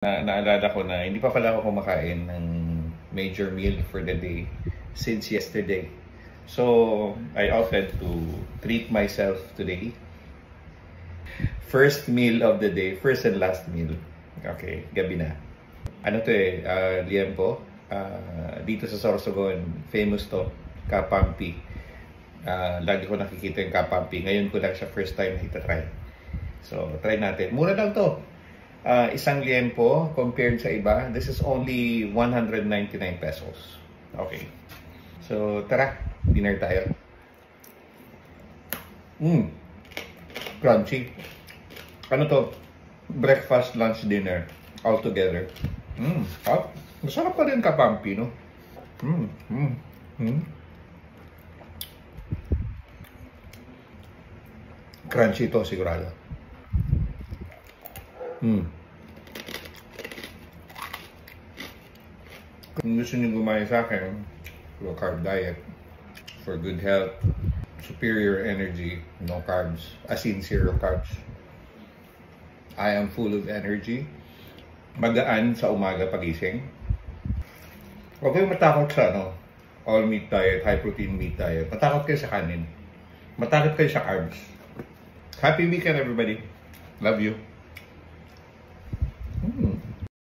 Naalala ko na hindi pa pala ako kumakain ng major meal for the day since yesterday. So, I opted to treat myself today. First meal of the day, first and last meal. Okay, gabi na. Ano to liempo. Dito sa Sorsogon, famous to, kapampi. Lagi ko nakikita yung kapampi. Ngayon ko lang siya first time na itatry. So, try natin. Mura lang to. Isang liempo compared sa iba, this is only 199 pesos. Okay. So, tara. Dinner tayo. Crunchy. Ano to? Breakfast, lunch, dinner. All together. Masarap pa rin kapampi, no? Crunchy to, sigurado. Kung gusto niyo gumaya sa akin, low carb diet for good health, superior energy, no carbs, as in zero carbs. I am full of energy, magaan sa umaga pagising. Huwag kayong matakot sa all meat diet, high protein meat diet. Matakot kayo sa kanin. Matakot kayo sa carbs. Happy weekend, everybody. Love you.